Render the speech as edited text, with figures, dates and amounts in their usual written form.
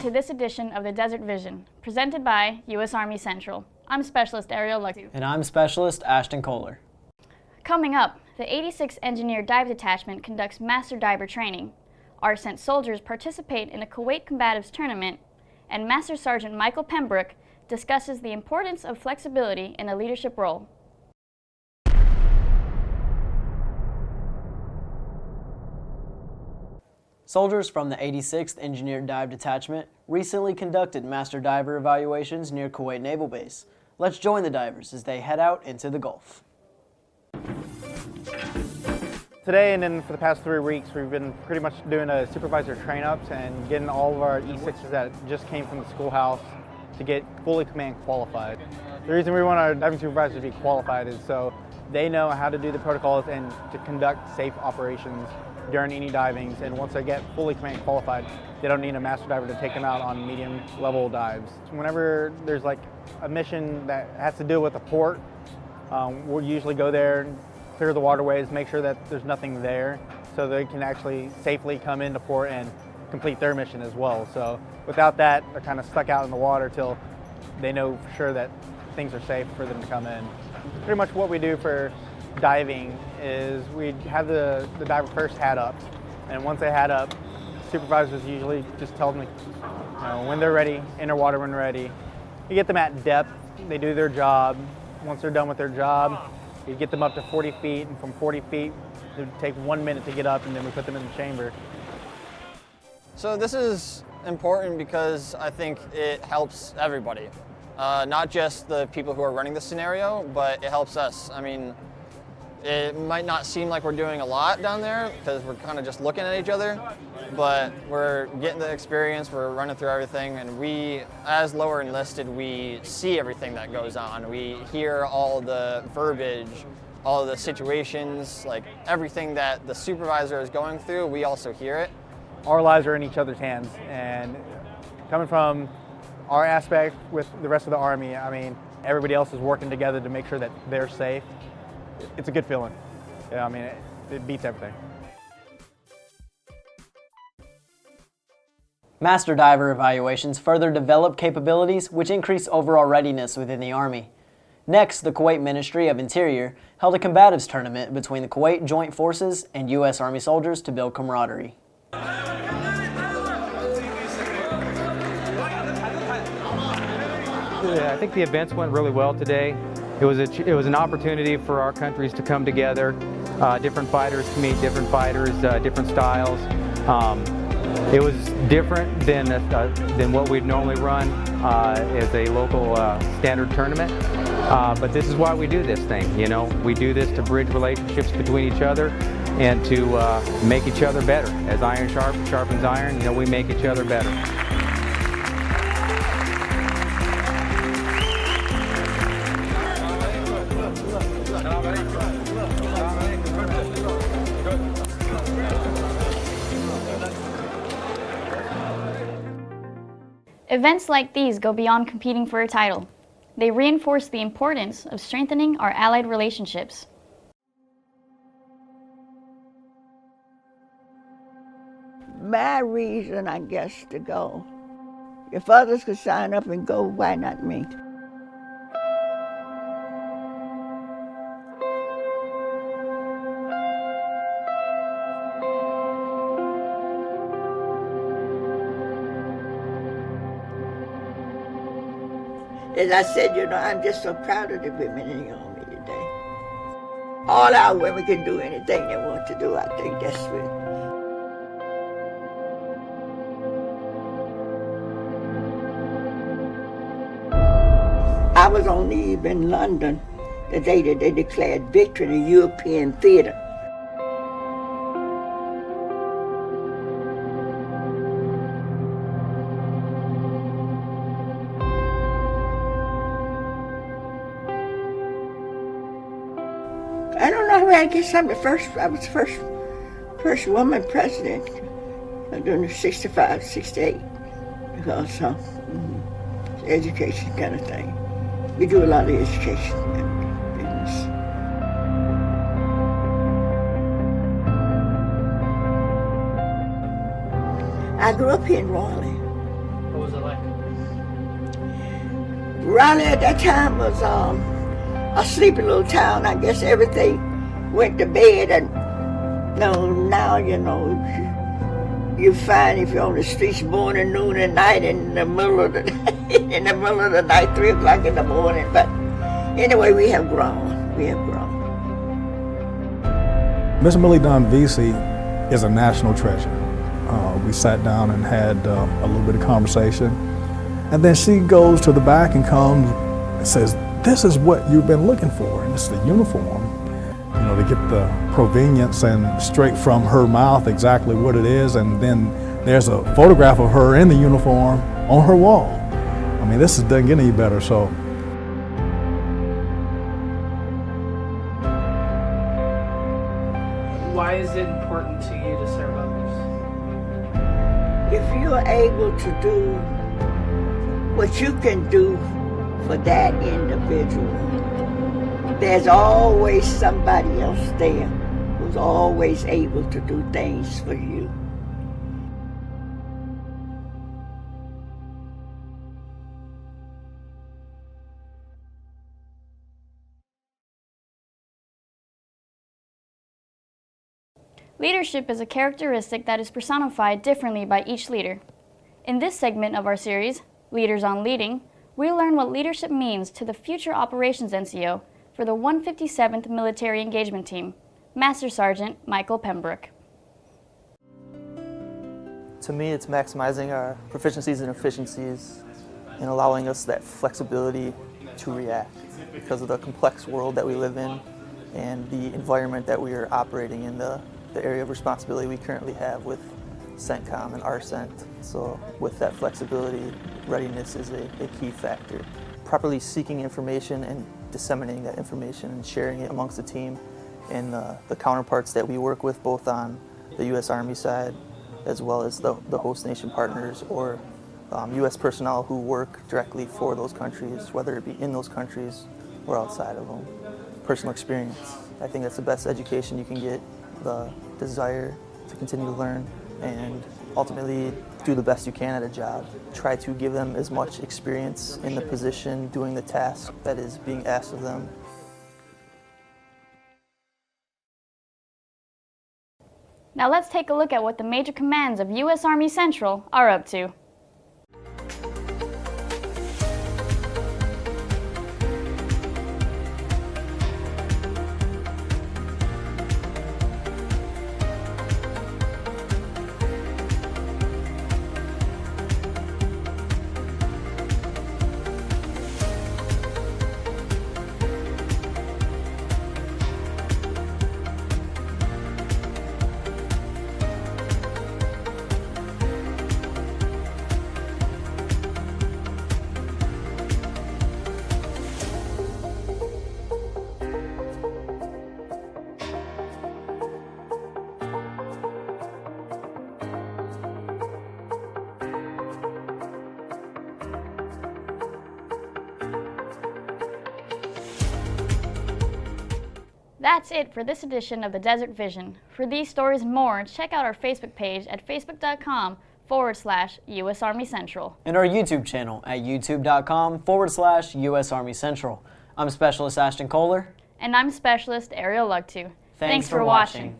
to this edition of the Desert Vision, presented by U.S. Army Central. I'm Specialist Arielle Lugtu. And I'm Specialist Ashton Kohler. Coming up, the 86th Engineer Dive Detachment conducts Master Diver training. ARCENT Soldiers participate in a Kuwait Combatives tournament, and Master Sgt. Michael Pembroke discusses the importance of flexibility in a leadership role. Soldiers from the 86th Engineered Dive Detachment recently conducted Master Diver evaluations near Kuwait Naval Base. Let's join the divers as they head out into the Gulf. Today and then for the past 3 weeks, we've been pretty much doing a supervisor train-ups and getting all of our E6s that just came from the schoolhouse to get fully command qualified. The reason we want our diving supervisors to be qualified is so they know how to do the protocols and to conduct safe operations during any divings, and once they get fully command qualified, they don't need a master diver to take them out on medium level dives. Whenever there's like a mission that has to deal with a port, we'll usually go there and clear the waterways, make sure that there's nothing there so they can actually safely come into port and complete their mission as well. So without that, they're kind of stuck out in the water till they know for sure that things are safe for them to come in. Pretty much what we do for diving is we have the diver first hat up, and once they hat up, supervisors usually just tell them when they're ready, enter water when ready. You get them at depth, they do their job. Once they're done with their job, you get them up to 40 feet, and from 40 feet, it would take 1 minute to get up, and then we put them in the chamber. So this is important because I think it helps everybody. Not just the people who are running the scenario, but it helps us. I mean, it might not seem like we're doing a lot down there because we're kind of just looking at each other, but we're getting the experience, we're running through everything, and we, as lower enlisted, we see everything that goes on. We hear all the verbiage, all the situations, like everything that the supervisor is going through, we also hear it. Our lives are in each other's hands, and coming from our aspect with the rest of the Army, I mean, everybody else is working together to make sure that they're safe. It's a good feeling. Yeah, I mean, it beats everything. Master Diver evaluations further develop capabilities which increase overall readiness within the Army. Next, the Kuwait Ministry of Interior held a combatives tournament between the Kuwait Joint Forces and U.S. Army soldiers to build camaraderie. Yeah, I think the events went really well today. It was an opportunity for our countries to come together, different fighters to meet different fighters, different styles. It was different than what we'd normally run as a local standard tournament. But this is why we do this thing, you know. We do this to bridge relationships between each other and to make each other better. As iron sharpens iron, you know, we make each other better. Events like these go beyond competing for a title. They reinforce the importance of strengthening our allied relationships. My reason, I guess, to go. If others could sign up and go, why not me? As I said, you know, I'm just so proud of the women in the Army today. All our women can do anything they want to do. I think that's it. I was on leave in London the day that they declared victory in the European theater. I don't know, I guess I was the first woman president during the 65, 68, because education kind of thing. We do a lot of education business. I grew up here in Raleigh. Raleigh at that time was a sleepy little town. I guess everything went to bed, and now you find if you're on the streets morning, noon, and night, in the middle of the in the middle of the night, 3 o'clock in the morning. But anyway, we have grown. We have grown. Miss Millie Dunn Vesey is a national treasure. We sat down and had a little bit of conversation, and then she goes to the back and comes and says, "This is what you've been looking for," and it's the uniform. To get the provenience and straight from her mouth exactly what it is, and then there's a photograph of her in the uniform on her wall. I mean, this doesn't get any better. So why is it important to you to serve others? If you are able to do what you can do for that individual, there's always somebody else there who's always able to do things for you. Leadership is a characteristic that is personified differently by each leader. In this segment of our series, Leaders on Leading, we learn what leadership means to the future operations NCO for the 157th Military Engagement Team, Master Sergeant Michael Pembroke. To me, it's maximizing our proficiencies and efficiencies and allowing us that flexibility to react because of the complex world that we live in and the environment that we are operating in, the area of responsibility we currently have with CENTCOM and ARCENT. So with that flexibility, readiness is a key factor. Properly seeking information and disseminating that information and sharing it amongst the team and the counterparts that we work with, both on the U.S. Army side as well as the host nation partners or U.S. personnel who work directly for those countries, whether it be in those countries or outside of them. Personal experience. I think that's the best education you can get, the desire to continue to learn and ultimately do the best you can at a job. Try to give them as much experience in the position, doing the task that is being asked of them. Now let's take a look at what the major commands of U.S. Army Central are up to. That's it for this edition of the Desert Vision. For these stories and more, check out our Facebook page at facebook.com/US Army Central. And our YouTube channel at youtube.com/US Army Central. I'm Specialist Ashton Kohler. And I'm Specialist Arielle Lugtu. Thanks for watching.